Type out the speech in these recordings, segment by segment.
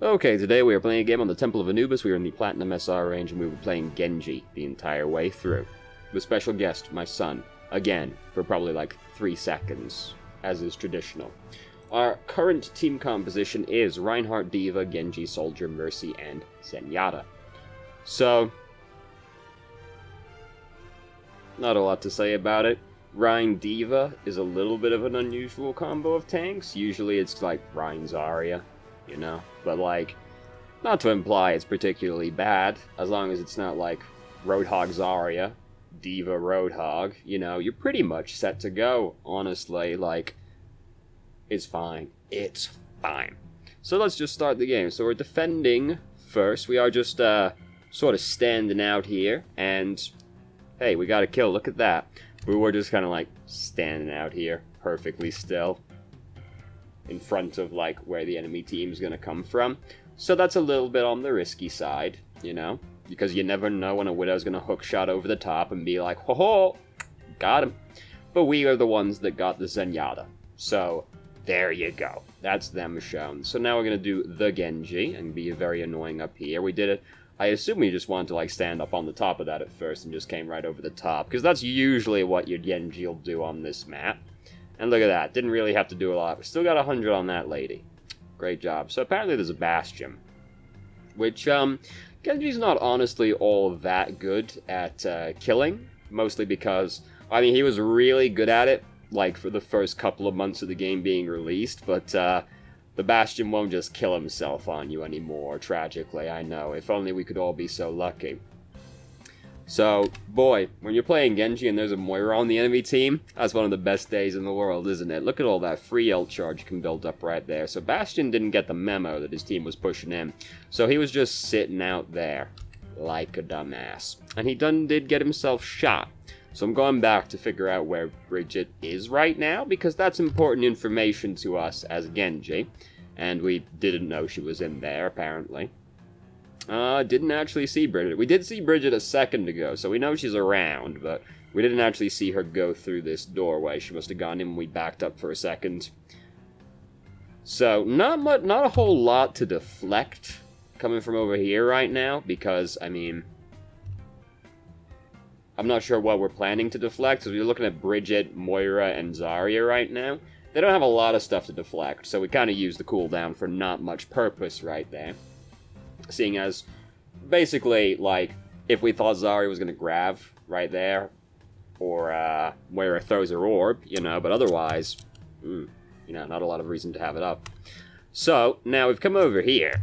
Okay, today we are playing a game on the Temple of Anubis. We are in the Platinum SR range and we were playing Genji the entire way through. With special guest, my son, again, for probably like 3 seconds, as is traditional. Our current team composition is Reinhardt, Diva, Genji, Soldier, Mercy, and Zenyatta. So, not a lot to say about it. Rein Diva is a little bit of an unusual combo of tanks. Usually it's like Rein Zarya, you know? But like, not to imply it's particularly bad, as long as it's not like Roadhog Zarya, Diva Roadhog, you know, you're pretty much set to go, honestly, like, it's fine. It's fine. So let's just start the game. So we're defending first. We are just sort of standing out here, and hey, we got a kill, look at that. We were just kind of like standing out here, perfectly still, in front of like where the enemy team's gonna come from. So that's a little bit on the risky side, you know, because you never know when a Widow's gonna hook shot over the top and be like, ho ho, got him. But we are the ones that got the Zenyatta. So there you go. That's them shown. So now we're gonna do the Genji and be very annoying up here. We did it. I assume we just wanted to like stand up on the top of that at first and just came right over the top, because that's usually what your Genji will do on this map. And look at that, didn't really have to do a lot. We still got 100 on that lady. Great job. So apparently there's a Bastion, which Genji's not honestly all that good at killing, mostly because, I mean, he was really good at it, like for the first couple of months of the game being released, but the Bastion won't just kill himself on you anymore, tragically, I know. If only we could all be so lucky. So, boy, when you're playing Genji and there's a Moira on the enemy team, that's one of the best days in the world, isn't it? Look at all that free ult charge you can build up right there. So Bastion didn't get the memo that his team was pushing in. So he was just sitting out there like a dumbass. And he did get himself shot. So I'm going back to figure out where Bridget is right now, because that's important information to us as Genji. And we didn't know she was in there, apparently. Didn't actually see Bridget. We did see Bridget a second ago, so we know she's around, but we didn't actually see her go through this doorway. She must have gone in when we backed up for a second. So, not a whole lot to deflect coming from over here right now, because, I mean, I'm not sure what we're planning to deflect, because we're looking at Bridget, Moira, and Zarya right now. They don't have a lot of stuff to deflect, so we kind of use the cooldown for not much purpose right there. Seeing as, basically, like, if we thought Zarya was going to grab right there, or Moira throws her orb, you know, but otherwise, you know, not a lot of reason to have it up. So, now we've come over here,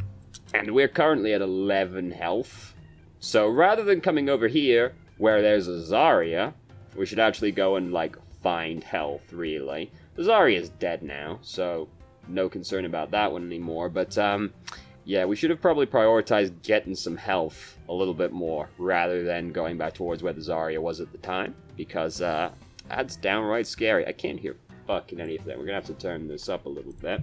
and we're currently at 11 health. So, rather than coming over here, where there's a Zarya, we should actually go and, like, find health, really. The Zarya is dead now, so no concern about that one anymore, but, yeah, we should have probably prioritized getting some health a little bit more, rather than going back towards where the Zarya was at the time, because, that's downright scary. I can't hear fucking anything. We're gonna have to turn this up a little bit.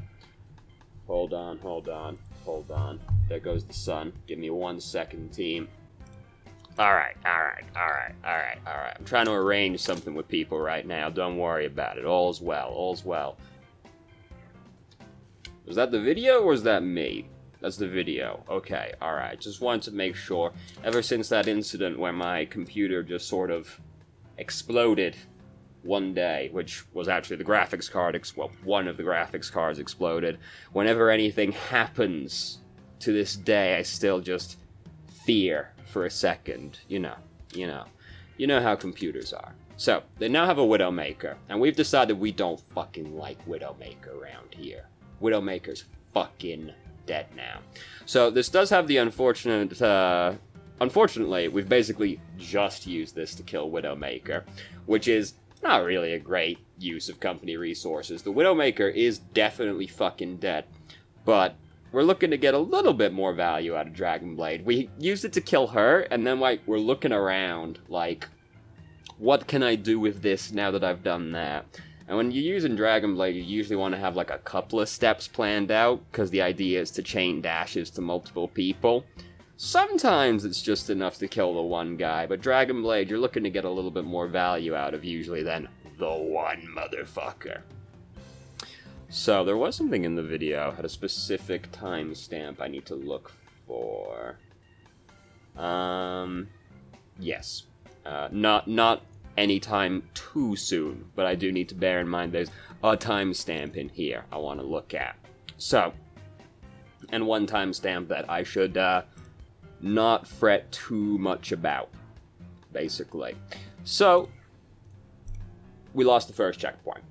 Hold on, hold on, hold on. There goes the sun. Give me 1 second, team. Alright. I'm trying to arrange something with people right now. Don't worry about it. All's well, all's well. Was that the video, or was that me? That's the video. Okay, alright. Just wanted to make sure. Ever since that incident where my computer just sort of exploded one day, which was actually the graphics card, well, one of the graphics cards exploded. Whenever anything happens to this day, I still just fear for a second, you know how computers are. So, they now have a Widowmaker, and we've decided we don't fucking like Widowmaker around here. Widowmaker's fucking dead now. So, this does have the unfortunate, unfortunately, we've basically just used this to kill Widowmaker, which is not really a great use of company resources. The Widowmaker is definitely fucking dead, but we're looking to get a little bit more value out of Dragon Blade. We used it to kill her, and then, like, we're looking around, like, what can I do with this now that I've done that? And when you're using Dragon Blade, you usually want to have, like, a couple of steps planned out, because the idea is to chain dashes to multiple people. Sometimes it's just enough to kill the one guy, but Dragon Blade, you're looking to get a little bit more value out of usually than the one motherfucker. So, there was something in the video, had a specific timestamp I need to look for. Yes. Not anytime too soon, but I do need to bear in mind there's a timestamp in here I want to look at. So, and one timestamp that I should not fret too much about, basically. So, we lost the first checkpoint.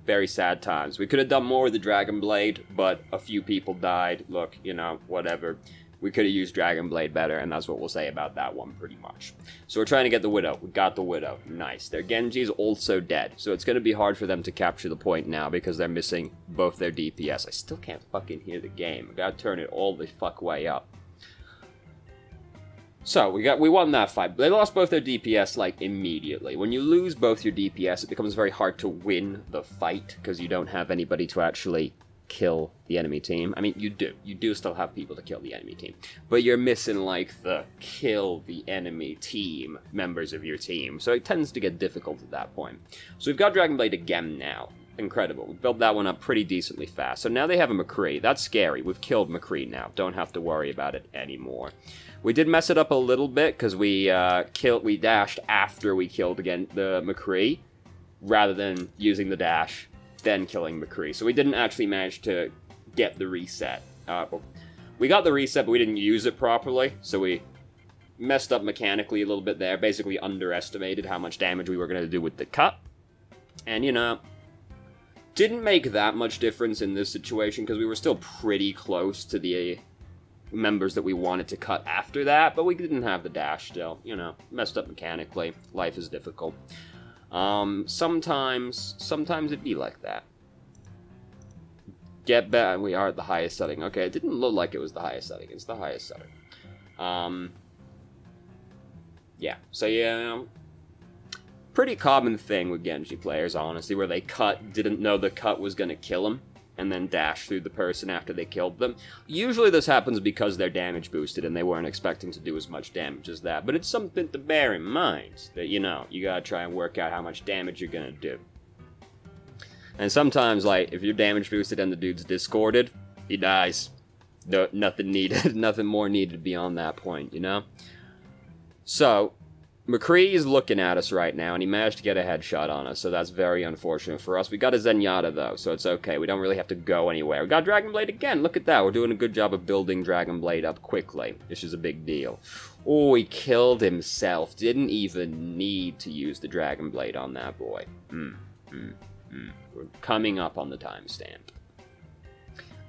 Very sad times. We could have done more with the Dragon Blade, but a few people died. Look, you know, whatever. We could have used Dragon Blade better, and that's what we'll say about that one, pretty much. So we're trying to get the Widow. We got the Widow. Nice. Their Genji's also dead, so it's going to be hard for them to capture the point now, because they're missing both their DPS. I still can't fucking hear the game. I gotta turn it all the fuck way up. So, we won that fight. They lost both their DPS, like, immediately. When you lose both your DPS, it becomes very hard to win the fight, because you don't have anybody to actually kill the enemy team. I mean, you do. You do still have people to kill the enemy team. But you're missing, like, the kill the enemy team members of your team. So it tends to get difficult at that point. So we've got Dragon Blade again now. Incredible. We built that one up pretty decently fast. So now they have a McCree. That's scary. We've killed McCree now. Don't have to worry about it anymore. We did mess it up a little bit, because we dashed after we killed again the McCree, rather than using the dash, then killing McCree. So we didn't actually manage to get the reset. We got the reset, but we didn't use it properly, so we messed up mechanically a little bit there, basically underestimated how much damage we were going to do with the cut. And, you know, didn't make that much difference in this situation, because we were still pretty close to the members that we wanted to cut after that, but we didn't have the dash still, you know, messed up mechanically. Life is difficult. Sometimes it'd be like that. Get back, we are at the highest setting. Okay, it didn't look like it was the highest setting. It's the highest setting. Yeah, so yeah, pretty common thing with Genji players, honestly, where they didn't know the cut was gonna kill them, and then dash through the person after they killed them. Usually this happens because they're damage boosted and they weren't expecting to do as much damage as that, but it's something to bear in mind, that, you know, you gotta try and work out how much damage you're gonna do. And sometimes, like, if you're damage boosted and the dude's discorded, he dies. No, nothing needed, nothing more needed beyond that point, you know? So, McCree is looking at us right now, and he managed to get a headshot on us, so that's very unfortunate for us. We got a Zenyatta, though, so it's okay. We don't really have to go anywhere. We got Dragon Blade again. Look at that. We're doing a good job of building Dragon Blade up quickly. This is a big deal. Oh, he killed himself. Didn't even need to use the Dragon Blade on that boy. We're coming up on the timestamp.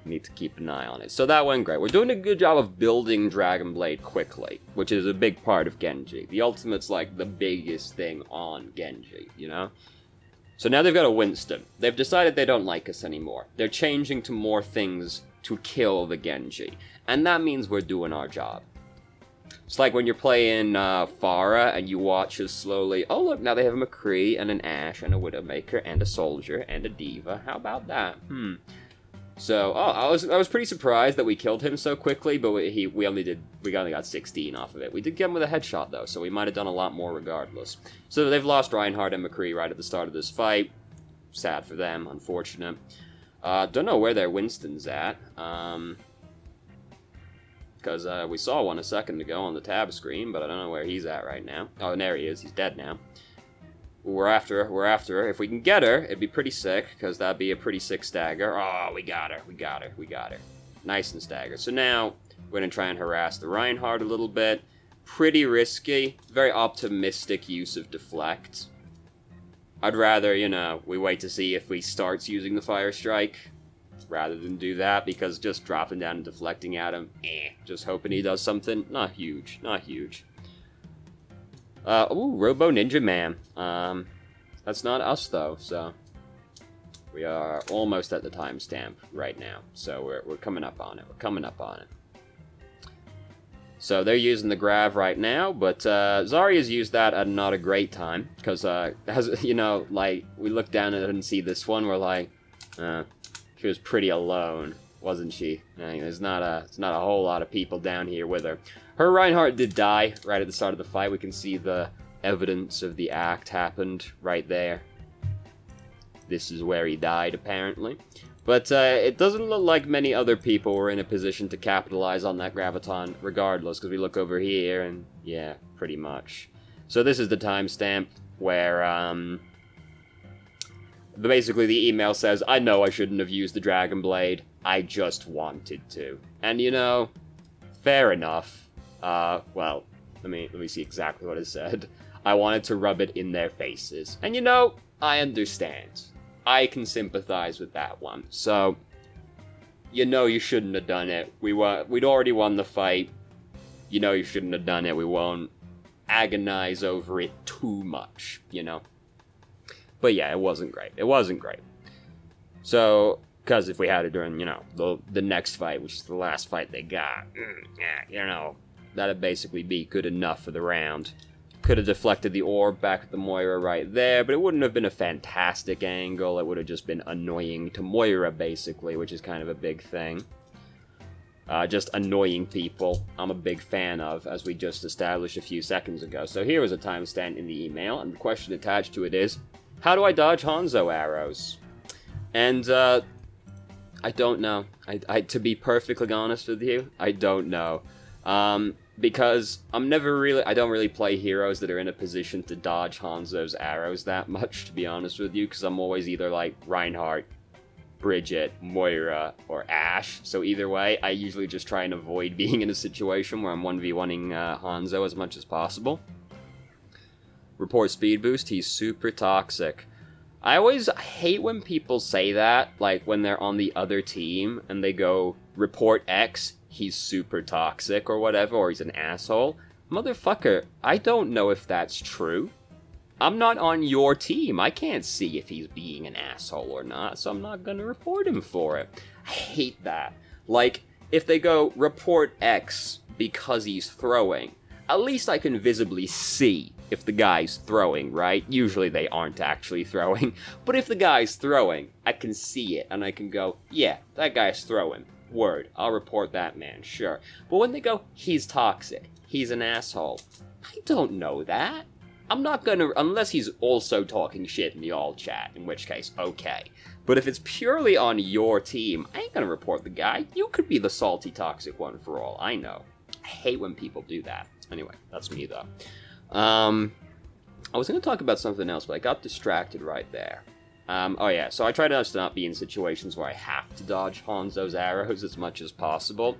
Need to keep an eye on it. So that went great. We're doing a good job of building Dragon Blade quickly, which is a big part of Genji. The ultimate's like the biggest thing on Genji, you know? So now they've got a Winston. They've decided they don't like us anymore. They're changing to more things to kill the Genji. And that means we're doing our job. It's like when you're playing Pharah and you watch as slowly, oh look, now they have a McCree and an Ashe and a Widowmaker and a Soldier and a Diva. How about that? So, I was pretty surprised that we killed him so quickly, but we only got 16 off of it. We did get him with a headshot, though, so we might have done a lot more regardless. So they've lost Reinhardt and McCree right at the start of this fight. Sad for them, unfortunate. Don't know where their Winston's at, because we saw one a second ago on the tab screen, but I don't know where he's at right now. Oh, and there he is. He's dead now. We're after her. If we can get her, it'd be pretty sick, because that'd be a pretty sick stagger. Oh, we got her. Nice and stagger. So now, we're going to try and harass the Reinhardt a little bit. Pretty risky. Very optimistic use of deflect. I'd rather, you know, we wait to see if he starts using the Fire Strike, rather than do that, because just dropping down and deflecting at him, just hoping he does something. Not huge. Ooh, Robo Ninja Man. That's not us, though, so we are almost at the timestamp right now, so we're coming up on it. So they're using the Grav right now, but Zarya's used that at not a great time, because, as you know, like, we look down at it and see this one, we're like, she was pretty alone, wasn't she? I mean, there's not a whole lot of people down here with her. Her Reinhardt did die right at the start of the fight. We can see the evidence of the act happened right there. This is where he died, apparently. But it doesn't look like many other people were in a position to capitalize on that graviton regardless, because we look over here and yeah, pretty much. So this is the timestamp where basically the email says, I know I shouldn't have used the Dragon Blade, I just wanted to. And you know, fair enough. Well, let me see exactly what it said. I wanted to rub it in their faces. And you know, I understand. I can sympathize with that one. So, you know you shouldn't have done it. We'd already won the fight. You know you shouldn't have done it. We won't agonize over it too much, you know. But yeah, it wasn't great. It wasn't great. So, because if we had it during, you know, the next fight, which is the last fight they got, yeah, you know, that'd basically be good enough for the round. Could have deflected the orb back at the Moira right there, but it wouldn't have been a fantastic angle. It would have just been annoying to Moira, basically, which is kind of a big thing. Just annoying people, I'm a big fan of, as we just established a few seconds ago. So here is a timestamp in the email, and the question attached to it is, how do I dodge Hanzo arrows? And, I don't know. To be perfectly honest with you, I don't know. Because I don't really play heroes that are in a position to dodge Hanzo's arrows that much, to be honest with you, because I'm always either like Reinhardt, Bridget, Moira, or Ashe. So either way, I usually just try and avoid being in a situation where I'm 1v1ing Hanzo as much as possible. Report speed boost, he's super toxic. I always hate when people say that, like when they're on the other team and they go, report X, he's super toxic or whatever, or he's an asshole. Motherfucker, I don't know if that's true. I'm not on your team. I can't see if he's being an asshole or not, so I'm not gonna report him for it. I hate that. Like, if they go, report X because he's throwing, at least I can visibly see if the guy's throwing, right? Usually they aren't actually throwing, but if the guy's throwing, I can see it, and I can go, yeah, that guy's throwing. Word, I'll report that man, sure. But when they go, he's toxic, he's an asshole, I don't know that. I'm not gonna, unless he's also talking shit in the all chat, in which case, okay. But if it's purely on your team, I ain't gonna report the guy. You could be the salty toxic one for all I know. I hate when people do that. Anyway, that's me though. I was gonna talk about something else, but I got distracted right there. Oh yeah, so I try to not be in situations where I have to dodge Hanzo's arrows as much as possible.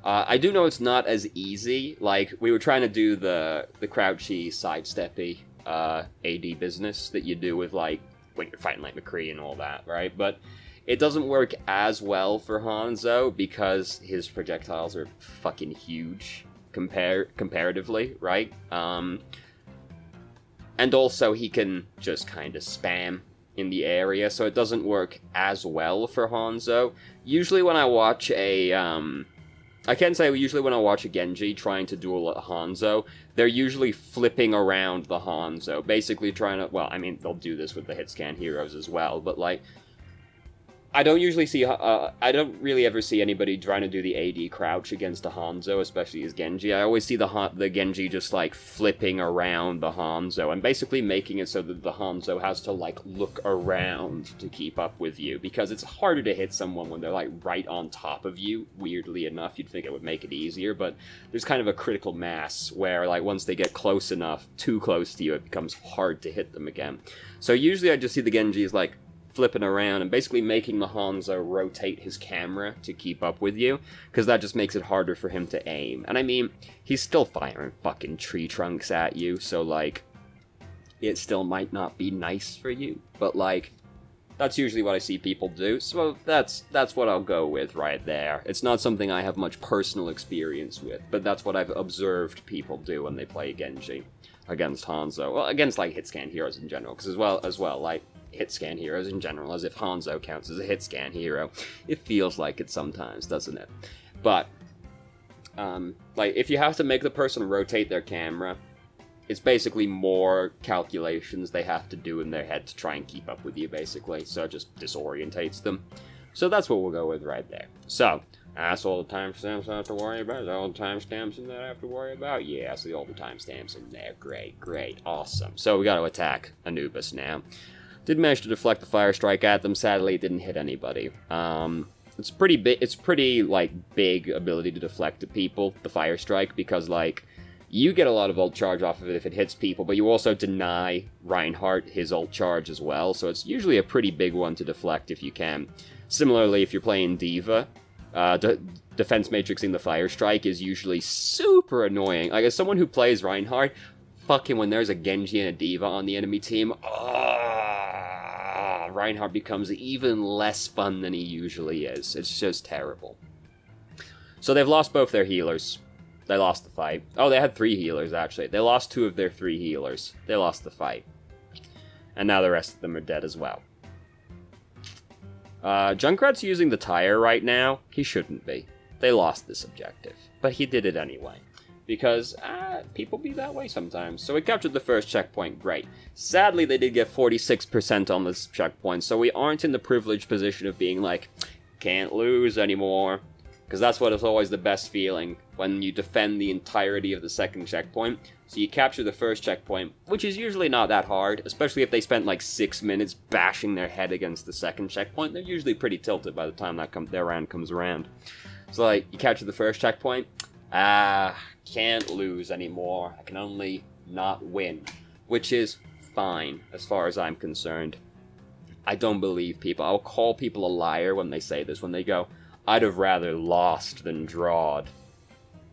I do know it's not as easy. Like, we were trying to do the crouchy, sidesteppy AD business that you do with, like, when you're fighting like McCree and all that, right? But it doesn't work as well for Hanzo because his projectiles are fucking huge comparatively, right? And also he can just kind of spam in the area, so it doesn't work as well for Hanzo. Usually when I watch a, I can say usually when I watch a Genji trying to duel a Hanzo, they're usually flipping around the Hanzo, basically trying to, well, I mean, they'll do this with the hit scan heroes as well, but like, I don't usually see, I don't really ever see anybody trying to do the AD crouch against a Hanzo, especially as Genji. I always see the Genji just, like, flipping around the Hanzo, and basically making it so that the Hanzo has to, like, look around to keep up with you, because it's harder to hit someone when they're, like, right on top of you, weirdly enough. You'd think it would make it easier, but there's kind of a critical mass where, like, once they get close enough, too close to you, it becomes hard to hit them again. So usually I just see the Genjis, like, flipping around and basically making the Hanzo rotate his camera to keep up with you, because that just makes it harder for him to aim. And I mean, he's still firing fucking tree trunks at you, so like, it still might not be nice for you, but like, that's usually what I see people do, so that's what I'll go with right there. It's not something I have much personal experience with, but that's what I've observed people do when they play Genji against Hanzo. Well, against like hit scan heroes in general, because as well, like, hit scan heroes in general, as if Hanzo counts as a hit scan hero. It feels like it sometimes, doesn't it? But, like, if you have to make the person rotate their camera, it's basically more calculations they have to do in their head to try and keep up with you, basically, so it just disorientates them. So that's what we'll go with right there. So, that's all the timestamps I have to worry about. Is that all the timestamps in that I have to worry about? Yeah, I see all the timestamps in there. Great, great, awesome. So we got to attack Anubis now. Did manage to deflect the fire strike at them. Sadly, it didn't hit anybody. It's pretty big. It's pretty like big ability to deflect to people. The fire strike, because like you get a lot of ult charge off of it if it hits people, but you also deny Reinhardt his ult charge as well. So it's usually a pretty big one to deflect if you can. Similarly, if you're playing D.Va, defense matrixing the fire strike is usually super annoying. Like as someone who plays Reinhardt, fucking when there's a Genji and a D.Va on the enemy team, Reinhardt becomes even less fun than he usually is. It's just terrible. So they've lost both their healers. They lost the fight. Oh, they had 3 healers, actually. They lost 2 of their 3 healers. They lost the fight. And now the rest of them are dead as well. Junkrat's using the tire right now. He shouldn't be. They lost this objective. But he did it anyway. Because, people be that way sometimes. So we captured the first checkpoint, great. Sadly, they did get 46% on this checkpoint, so we aren't in the privileged position of being like, can't lose anymore. Because that's what is always the best feeling, when you defend the entirety of the second checkpoint. So you capture the first checkpoint, which is usually not that hard, especially if they spent like 6 minutes bashing their head against the second checkpoint. They're usually pretty tilted by the time that their round comes around. So like, you capture the first checkpoint, can't lose anymore. I can only not win. Which is fine, as far as I'm concerned. I don't believe people. I'll call people a liar when they say this, when they go, I'd have rather lost than drawed.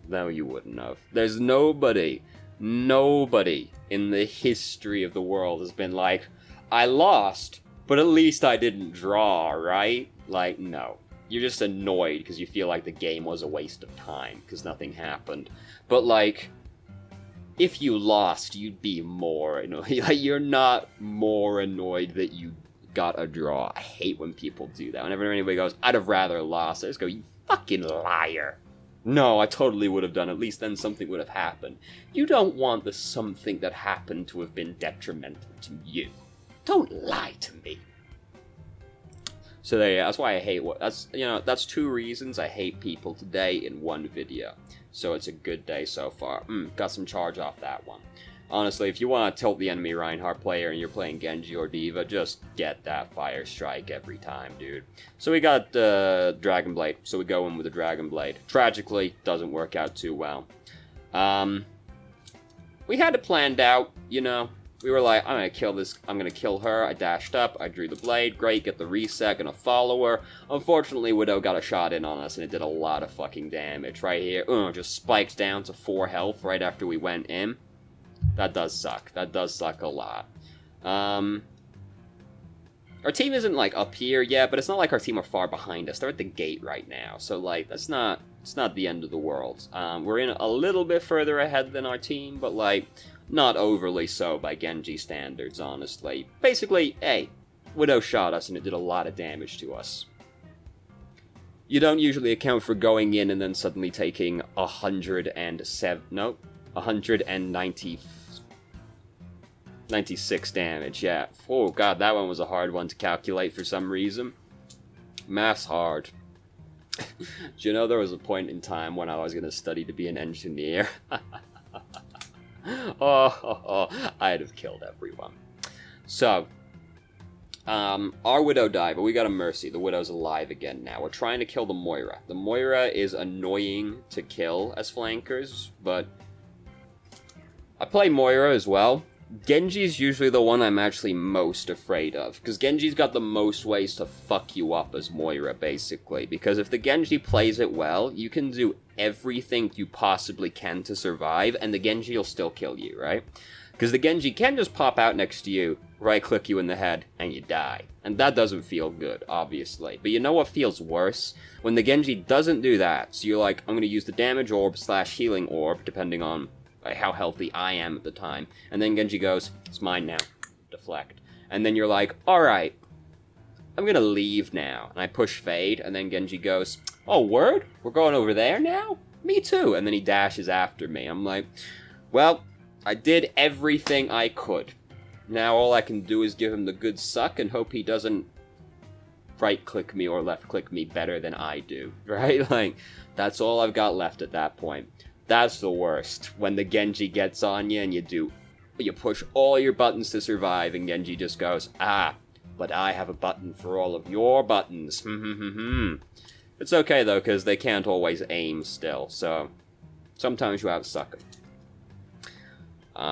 No, you wouldn't have. There's nobody in the history of the world has been like, I lost, but at least I didn't draw, right? Like, no. You're just annoyed because you feel like the game was a waste of time because nothing happened. But, like, if you lost, you'd be more annoyed. Like, you're not more annoyed that you got a draw. I hate when people do that. Whenever anybody goes, I'd have rather lost, I just go, you fucking liar. No, I totally would have done. At least then something would have happened. You don't want the something that happened to have been detrimental to you. Don't lie to me. So there, yeah, that's why I hate that's 2 reasons I hate people today in one video. So it's a good day so far. Got some charge off that one. Honestly, if you want to tilt the enemy Reinhardt player and you're playing Genji or D.Va, just get that fire strike every time, dude. So we got Dragon Blade, so we go in with the Dragon Blade. Tragically, doesn't work out too well. We had it planned out, you know. We were like, I'm gonna kill her. I dashed up, I drew the blade, great, get the reset, gonna follow her. Unfortunately, Widow got a shot in on us, and it did a lot of fucking damage right here. Just spiked down to 4 health right after we went in. That does suck. That does suck a lot. Our team isn't, like, up here yet, but it's not like our team are far behind us. They're at the gate right now, so, like, it's not the end of the world. We're in a little bit further ahead than our team, but, like, not overly so by Genji standards, honestly. Basically, hey, Widow shot us, and it did a lot of damage to us. You don't usually account for going in and then suddenly taking 196 damage, yeah. Oh god, that one was a hard one to calculate for some reason. Math's hard. Do you know there was a point in time when I was going to study to be an engineer? I'd have killed everyone. So, our Widow died, but we got a Mercy. The Widow's alive again now. We're trying to kill the Moira. The Moira is annoying to kill as flankers, but I play Moira as well. Genji's usually the one I'm actually most afraid of, because Genji's got the most ways to fuck you up as Moira, basically. Because if the Genji plays it well, you can do everything you possibly can to survive, and the Genji will still kill you, right? Because the Genji can just pop out next to you, right-click you in the head, and you die. And that doesn't feel good, obviously. But you know what feels worse? When the Genji doesn't do that, so you're like, I'm going to use the damage orb / healing orb, depending on how healthy I am at the time. And then Genji goes, it's mine now. Deflect. And then you're like, alright, I'm gonna leave now. And I push fade, and then Genji goes, oh, word? We're going over there now? Me too. And then he dashes after me. I'm like, well, I did everything I could. Now all I can do is give him the good suck and hope he doesn't right-click me or left-click me better than I do, right? Like, that's all I've got left at that point. That's the worst, when the Genji gets on you and you push all your buttons to survive and Genji just goes, but I have a button for all of your buttons. It's okay, though, because they can't always aim still, so sometimes you outsuck them.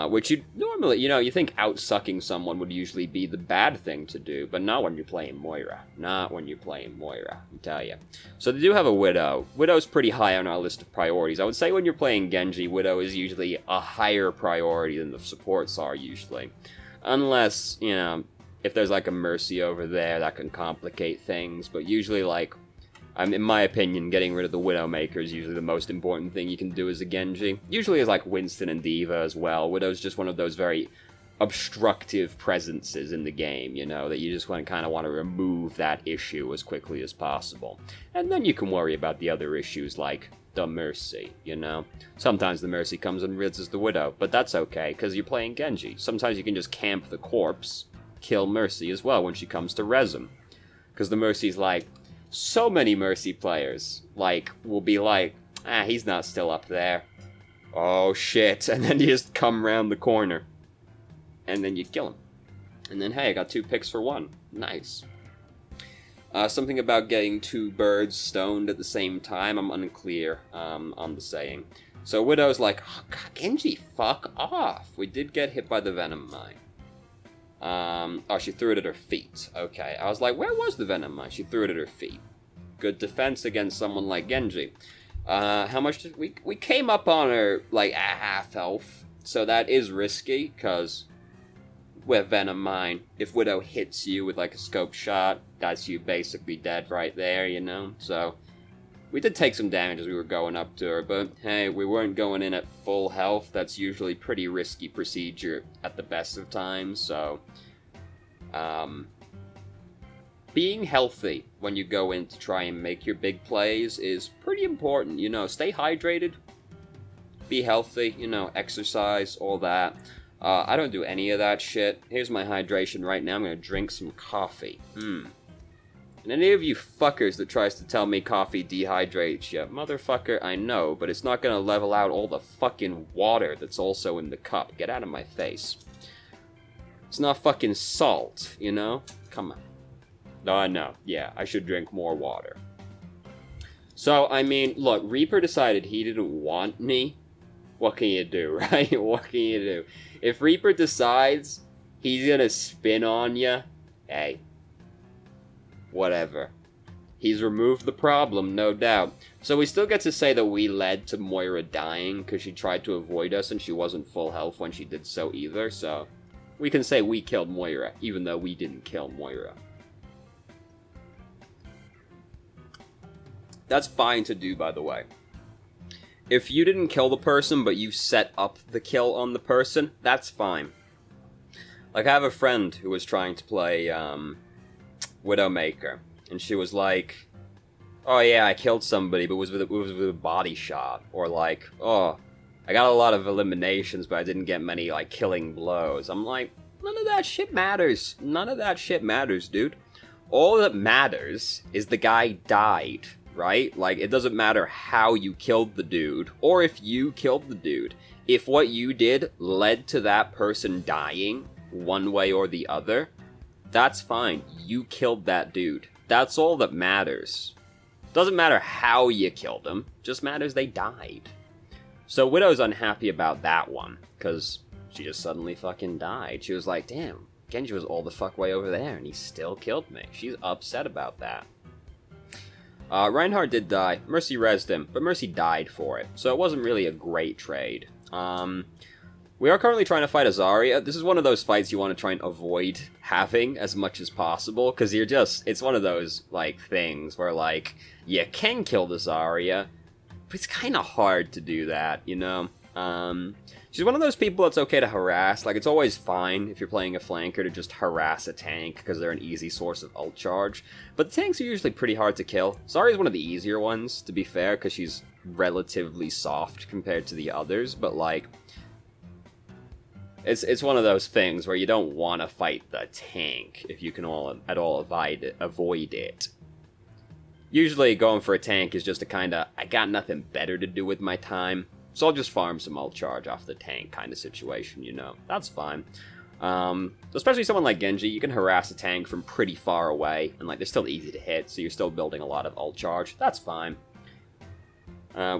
Which you normally, you think outsucking someone would usually be the bad thing to do, but not when you're playing Moira. Not when you're playing Moira, I tell you. So they do have a Widow. Widow's pretty high on our list of priorities. I would say when you're playing Genji, Widow is usually a higher priority than the supports are usually. Unless, if there's like a Mercy over there, that can complicate things, but usually like, in my opinion, getting rid of the Widowmaker is usually the most important thing you can do as a Genji. Usually as like Winston and D.Va as well. Widow's just one of those very obstructive presences in the game, that you just kind of want to remove that issue as quickly as possible. And then you can worry about the other issues like the Mercy, Sometimes the Mercy comes and rids the Widow, but that's okay, because you're playing Genji. Sometimes you can just camp the corpse, kill Mercy as well when she comes to res him. Because the Mercy's like... So many Mercy players, will be like, he's not still up there. Oh, shit. And then you just come around the corner. And then you kill him. And then, hey, I got 2 picks for 1. Nice. Something about getting 2 birds stoned at the same time. I'm unclear on the saying. So Widow's like, oh, God, Genji, fuck off. We did get hit by the Venom Mine. Oh, she threw it at her feet. Okay, I was like, where was the Venom Mine? She threw it at her feet. Good defense against someone like Genji. How much did we came up on her, like, a half health. So that is risky, because with Venom Mine, if Widow hits you with, like, a scope shot, that's you basically dead right there, So, we did take some damage as we were going up to her, but hey, we weren't going in at full health. That's usually pretty risky procedure at the best of times, so... being healthy when you go in to try and make your big plays is pretty important, Stay hydrated, be healthy, exercise, all that. I don't do any of that shit. Here's my hydration right now. I'm gonna drink some coffee. And any of you fuckers that tries to tell me coffee dehydrates you, motherfucker, I know, but it's not gonna level out all the fucking water that's also in the cup. Get out of my face. It's not fucking salt, Come on. No, yeah, I should drink more water. So, I mean, look, Reaper decided he didn't want me. What can you do, right? What can you do? If Reaper decides he's gonna spin on you, hey, whatever. He's removed the problem, no doubt. So we still get to say that we led to Moira dying because she tried to avoid us and she wasn't full health when she did so either, so we can say we killed Moira, even though we didn't kill Moira. That's fine to do, by the way. If you didn't kill the person, but you set up the kill on the person, that's fine. Like, I have a friend who was trying to play, Widowmaker, and she was like, oh yeah, I killed somebody, but it was with a body shot, or like, oh, I got a lot of eliminations, but I didn't get many, like, killing blows. I'm like, none of that shit matters. None of that shit matters, dude. All that matters is the guy died, right? Like, it doesn't matter how you killed the dude, or if you killed the dude. If what you did led to that person dying, one way or the other, that's fine. You killed that dude. That's all that matters. Doesn't matter how you killed them, just matters they died. So Widow's unhappy about that one, because she just suddenly fucking died. She was like, damn, Genji was all the fuck way over there, and he still killed me. She's upset about that. Reinhardt did die. Mercy rezzed him, but Mercy died for it, so it wasn't really a great trade. We are currently trying to fight a Zarya. This is one of those fights you want to try and avoid having as much as possible, because you're just, it's one of those, like, things where, like, you can kill the Zarya, but it's kind of hard to do that, you know? She's one of those people that's okay to harass. Like, it's always fine if you're playing a flanker to just harass a tank, because they're an easy source of ult charge. But the tanks are usually pretty hard to kill. Zarya's one of the easier ones, to be fair, because she's relatively soft compared to the others, but, like, it's one of those things where you don't want to fight the tank if you can at all avoid it. Usually going for a tank is just a kind of, I got nothing better to do with my time, so I'll just farm some ult charge off the tank kind of situation, you know. That's fine. Especially someone like Genji, you can harass a tank from pretty far away, and like they're still easy to hit, so you're still building a lot of ult charge. That's fine.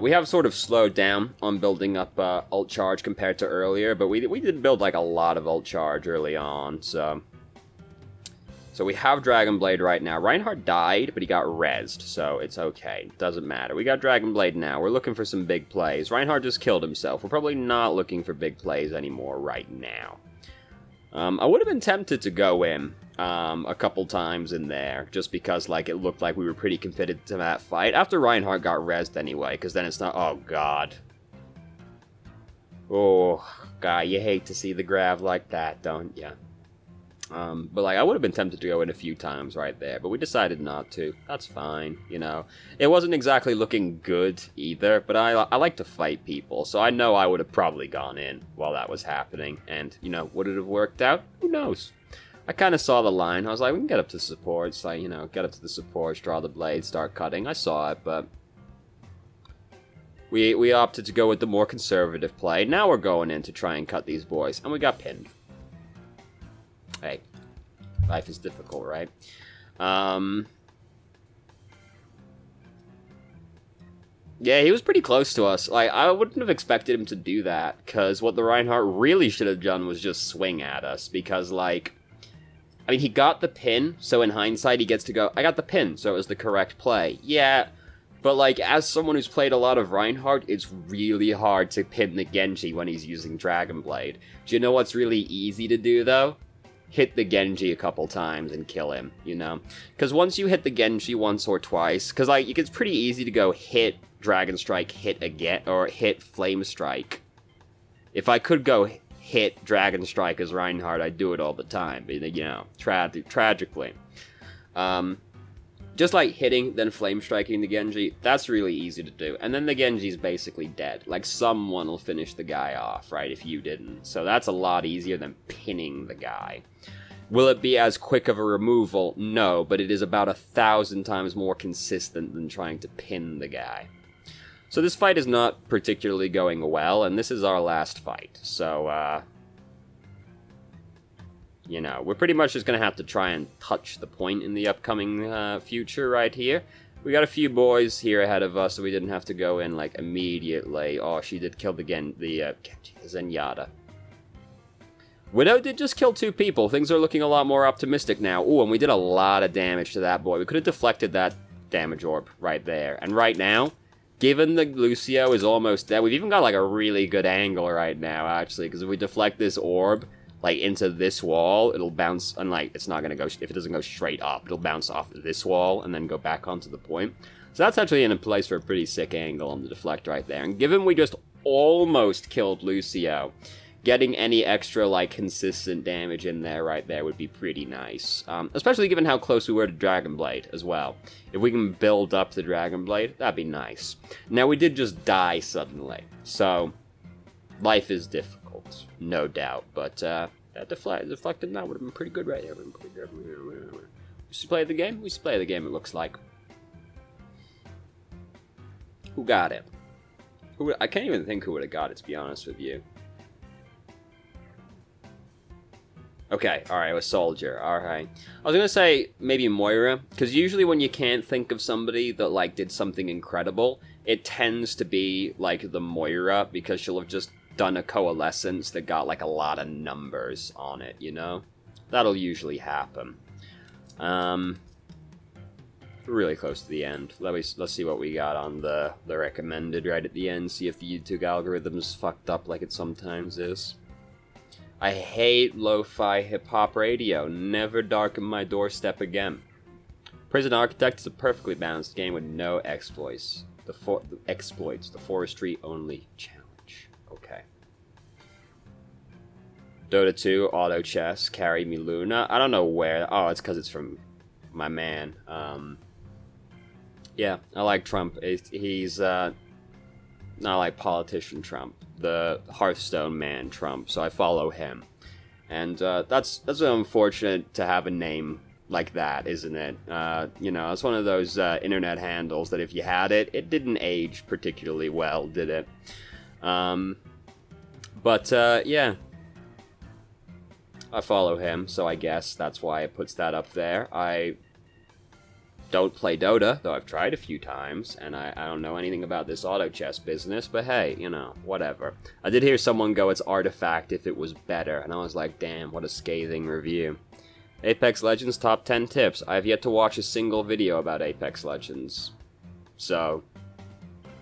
We have sort of slowed down on building up ult charge compared to earlier, but we did build like a lot of ult charge early on, so... So we have Dragon Blade right now. Reinhardt died, but he got rezzed, so it's okay. Doesn't matter. We got Dragon Blade now. We're looking for some big plays. Reinhardt just killed himself. We're probably not looking for big plays anymore right now. I would have been tempted to go in a couple times in there, just because like it looked like we were pretty committed to that fight. After Reinhardt got rezzed anyway, because then it's not... Oh, God. Oh, God, you hate to see the grav like that, don't ya? But like, I would have been tempted to go in a few times right there, but we decided not to. That's fine, you know. It wasn't exactly looking good either, but I like to fight people, so I know I would have probably gone in while that was happening, and, you know, would it have worked out? Who knows? I kind of saw the line. I was like, we can get up to supports, like, you know, get up to the supports, draw the blade, start cutting. I saw it, but we opted to go with the more conservative play. Now we're going in to try and cut these boys, and we got pinned. Hey, life is difficult, right? Yeah, he was pretty close to us. Like, I wouldn't have expected him to do that, because what the Reinhardt really should have done was just swing at us, because, like, I mean, he got the pin, so in hindsight he gets to go, I got the pin, so it was the correct play. Yeah, but, like, as someone who's played a lot of Reinhardt, it's really hard to pin the Genji when he's using Dragon Blade. Do you know what's really easy to do, though? Hit the Genji a couple times and kill him, you know? Because once you hit the Genji once or twice, because, like, it's pretty easy to go hit Dragon Strike, hit again, or hit Flame Strike. If I could go hit Dragon Strike as Reinhardt, I'd do it all the time, but, you know, tragically. Just like hitting, then Flame Striking the Genji, that's really easy to do. And then the Genji's basically dead. Like, someone will finish the guy off, right, if you didn't. So that's a lot easier than pinning the guy. Will it be as quick of a removal? No, but it is about 1,000 times more consistent than trying to pin the guy. So this fight is not particularly going well, and this is our last fight. So, you know, we're pretty much just going to have to try and touch the point in the upcoming future right here. We got a few boys here ahead of us, so we didn't have to go in, like, immediately. Oh, she did kill the Zenyatta. Widow did just kill 2 people. Things are looking a lot more optimistic now. Ooh, and we did a lot of damage to that boy. We could have deflected that damage orb right there. And right now, given the Lucio is almost dead, we've even got, like, a really good angle right now, actually, because if we deflect this orb, like, into this wall, it'll bounce, and, like, it's not gonna go, if it doesn't go straight up, it'll bounce off this wall and then go back onto the point. So that's actually in a place for a pretty sick angle on the deflect right there. And given we just almost killed Lucio, getting any extra, like, consistent damage in there right there would be pretty nice. Especially given how close we were to Dragon Blade as well. If we can build up the Dragon Blade, that'd be nice. Now, we did just die suddenly, so life is difficult, no doubt. But that deflected, that would have been pretty good right there. We should play the game? We should play the game, it looks like. Who got it? I can't even think who would have got it, to be honest with you. Okay, alright, it was Soldier, alright. I was gonna say, maybe Moira, because usually when you can't think of somebody that, like, did something incredible, it tends to be, like, the Moira, because she'll have just done a coalescence that got, like, a lot of numbers on it, you know? That'll usually happen. We're really close to the end. Let's see what we got on the recommended right at the end, see if the YouTube algorithm's fucked up like it sometimes is. I hate lo-fi hip-hop radio. Never darken my doorstep again. Prison Architect is a perfectly balanced game with no exploits. The forestry-only challenge. Okay. Dota 2, Auto Chess, Carry Me Luna. I don't know where. Oh, it's because it's from my man. Yeah, I like Trump. He's not like politician Trump. The Hearthstone man Trump, so I follow him. And that's unfortunate to have a name like that, isn't it? You know, it's one of those internet handles that if you had it, it didn't age particularly well, did it? Yeah. I follow him, so I guess that's why it puts that up there. I don't play Dota, though I've tried a few times, and I don't know anything about this auto chess business, but hey, you know, whatever. I did hear someone go, it's Artifact if it was better, and I was like, damn, what a scathing review. Apex Legends top 10 tips. I have yet to watch a single video about Apex Legends. So,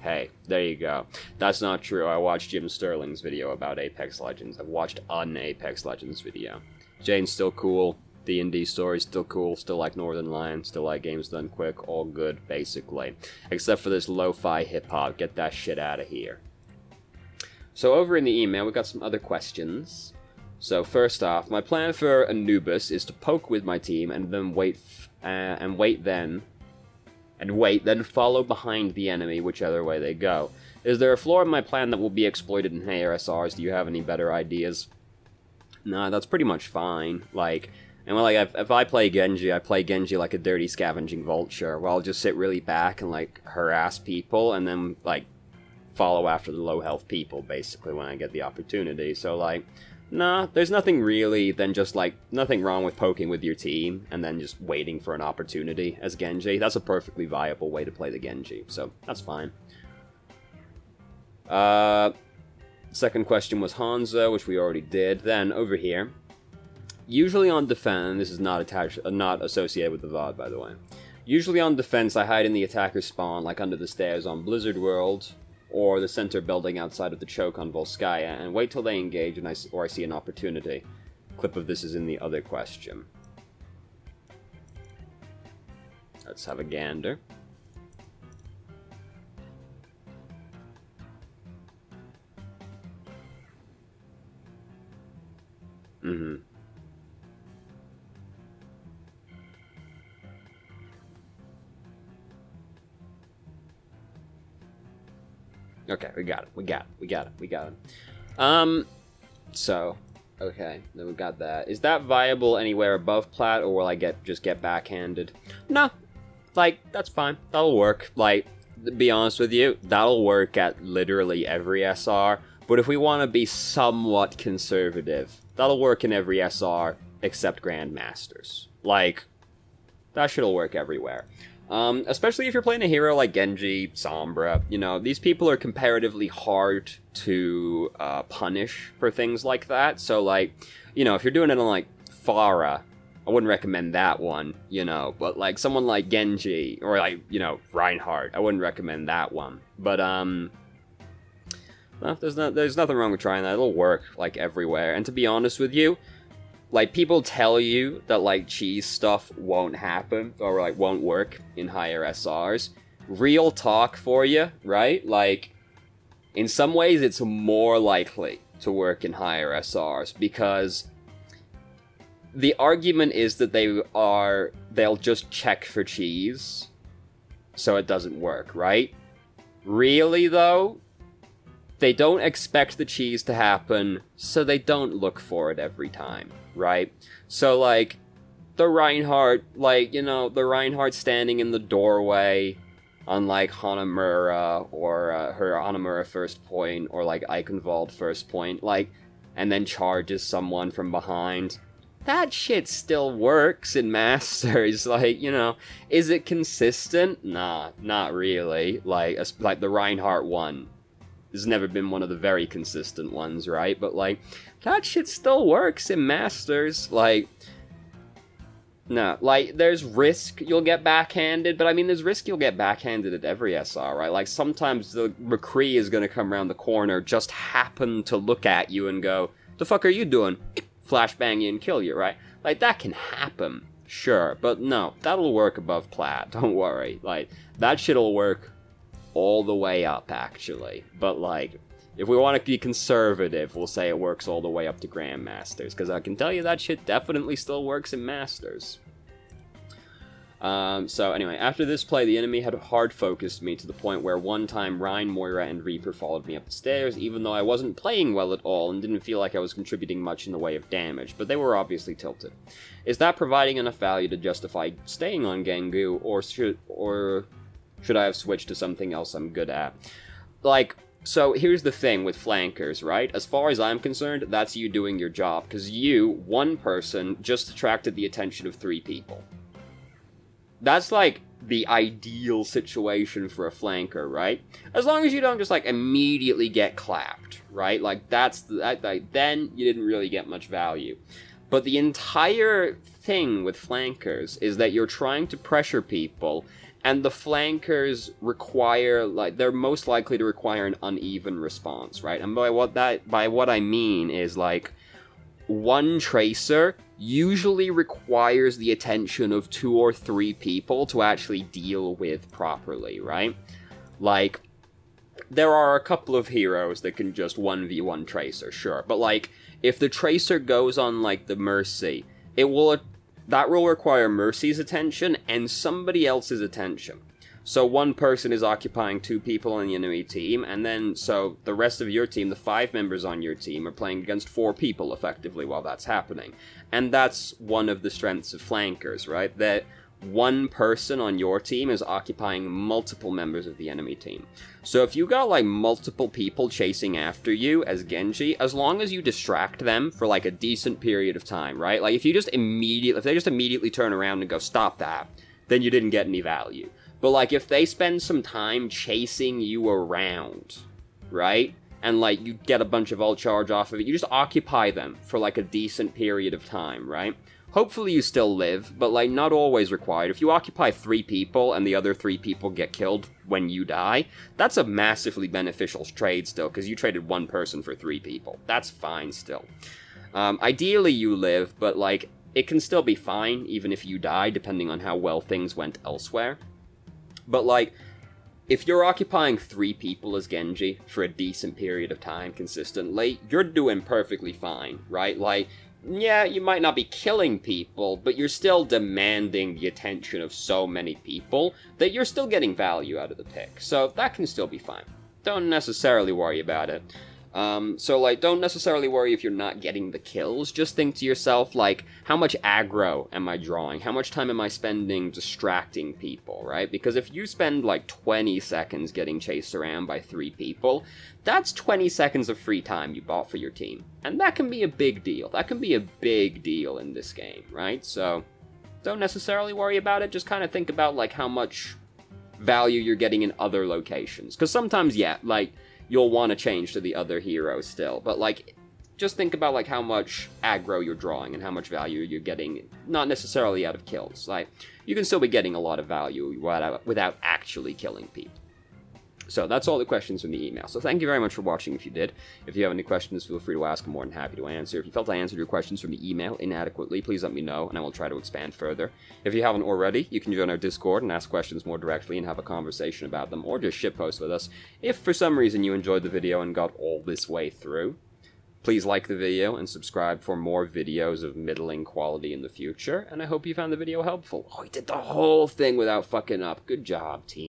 hey, there you go. That's not true. I watched Jim Sterling's video about Apex Legends. I've watched an Apex Legends video. Jane's still cool. D&D story's still cool, still like Northern Lion, still like games done quick, all good, basically. Except for this lo-fi hip-hop, get that shit out of here. So over in the email, we got some other questions. So first off, my plan for Anubis is to poke with my team and then then follow behind the enemy whichever way they go. Is there a flaw in my plan that will be exploited in ARSRs? Do you have any better ideas? Nah, that's pretty much fine. Like, and well, like, if I play Genji, I play Genji like a dirty scavenging vulture, where I'll just sit really back and, like, harass people, and then, like, follow after the low health people, basically, when I get the opportunity. So, like, nah, there's nothing really than just, like, nothing wrong with poking with your team, and then just waiting for an opportunity as Genji. That's a perfectly viable way to play the Genji, so that's fine. Second question was Hanzo, which we already did. Then, over here, usually on defense, this is not associated with the VoD, by the way. Usually on defense, I hide in the attacker spawn, like under the stairs on Blizzard World, or the center building outside of the choke on Volskaya, and wait till they engage and I see an opportunity. Clip of this is in the other question. Let's have a gander. Okay, we got it. So, okay, then we got that. Is that viable anywhere above plat, or will I just get backhanded? No, like, that's fine. That'll work. Like, to be honest with you, that'll work at literally every SR, but if we want to be somewhat conservative, that'll work in every SR except Grandmasters. Like, that shit'll work everywhere. Especially if you're playing a hero like Genji, Sombra, you know, these people are comparatively hard to punish for things like that, so, like, you know, if you're doing it on, like, Pharah, I wouldn't recommend that one, you know, but, like, someone like Genji, or, like, you know, Reinhardt, I wouldn't recommend that one, but, well, there's nothing wrong with trying that. It'll work, like, everywhere, and to be honest with you, like, people tell you that, like, cheese stuff won't happen, or, like, won't work in higher SRs. Real talk for you, right? Like, in some ways, it's more likely to work in higher SRs, because the argument is that they'll just check for cheese, so it doesn't work, right? Really, though, they don't expect the cheese to happen, so they don't look for it every time. Right? So, like, the Reinhardt, like, you know, the Reinhardt standing in the doorway on, like, Hanamura, or her Hanamura first point, or, like, Eichenwald first point, like, and then charges someone from behind. That shit still works in Masters, like, you know, is it consistent? Nah, not really. Like the Reinhardt one has never been one of the very consistent ones, right? But, like, that shit still works in Masters. Like, no, like, there's risk you'll get backhanded, but I mean, there's risk you'll get backhanded at every SR, right? Like, sometimes the McCree is gonna come around the corner, just happen to look at you and go, the fuck are you doing? Flashbang you and kill you, right? Like, that can happen, sure, but no, that'll work above plat, don't worry. Like, that shit'll work all the way up, actually. But, like, if we want to be conservative, we'll say it works all the way up to Grandmasters, because I can tell you that shit definitely still works in Masters. So anyway, after this play, the enemy had hard-focused me to the point where one time Rhine, Moira, and Reaper followed me up the stairs, even though I wasn't playing well at all and didn't feel like I was contributing much in the way of damage, but they were obviously tilted. Is that providing enough value to justify staying on Gengu, or should I have switched to something else I'm good at? Like, So here's the thing with flankers, right? As far as I'm concerned, that's you doing your job, because you, one person, just attracted the attention of 3 people. That's, like, the ideal situation for a flanker, right? As long as you don't just, like, immediately get clapped, right? Like, then you didn't really get much value. But the entire thing with flankers is that you're trying to pressure people, and the flankers require, like, they're most likely to require an uneven response, right? And by what I mean is, like, one tracer usually requires the attention of 2 or 3 people to actually deal with properly, right? Like, there are a couple of heroes that can just 1v1 tracer, sure, but, like, if the tracer goes on, like, the Mercy, that will require Mercy's attention and somebody else's attention. So one person is occupying 2 people on the enemy team, and then, so the rest of your team, the 5 members on your team, are playing against 4 people, effectively, while that's happening. And that's one of the strengths of flankers, right? That one person on your team is occupying multiple members of the enemy team. So if you got, like, multiple people chasing after you as Genji, as long as you distract them for, like, a decent period of time, right? Like, if they just immediately turn around and go, stop that, then you didn't get any value. But, like, if they spend some time chasing you around, right? And, like, you get a bunch of ult charge off of it, you just occupy them for, like, a decent period of time, right? Hopefully you still live, but, like, not always required. If you occupy 3 people and the other 3 people get killed when you die, that's a massively beneficial trade still, because you traded 1 person for 3 people. That's fine still. Ideally you live, but, like, it can still be fine, even if you die, depending on how well things went elsewhere. But, like, if you're occupying 3 people as Genji for a decent period of time consistently, you're doing perfectly fine, right? Like, yeah, you might not be killing people, but you're still demanding the attention of so many people that you're still getting value out of the pick. So that can still be fine. Don't necessarily worry about it. So, like, don't necessarily worry if you're not getting the kills. Just think to yourself, like, how much aggro am I drawing? How much time am I spending distracting people, right? Because if you spend, like, 20 seconds getting chased around by 3 people, that's 20 seconds of free time you bought for your team. And that can be a big deal. That can be a big deal in this game, right? So, don't necessarily worry about it. Just kind of think about, like, how much value you're getting in other locations. Because sometimes, yeah, like, you'll want to change to the other hero still, but, like, just think about, like, how much aggro you're drawing and how much value you're getting, not necessarily out of kills. Like, you can still be getting a lot of value without actually killing people. So that's all the questions from the email. So thank you very much for watching if you did. If you have any questions, feel free to ask. I'm more than happy to answer. If you felt I answered your questions from the email inadequately, please let me know, and I will try to expand further. If you haven't already, you can join our Discord and ask questions more directly and have a conversation about them, or just shitpost with us. If for some reason you enjoyed the video and got all this way through, please like the video and subscribe for more videos of middling quality in the future, and I hope you found the video helpful. Oh, he did the whole thing without fucking up. Good job, team.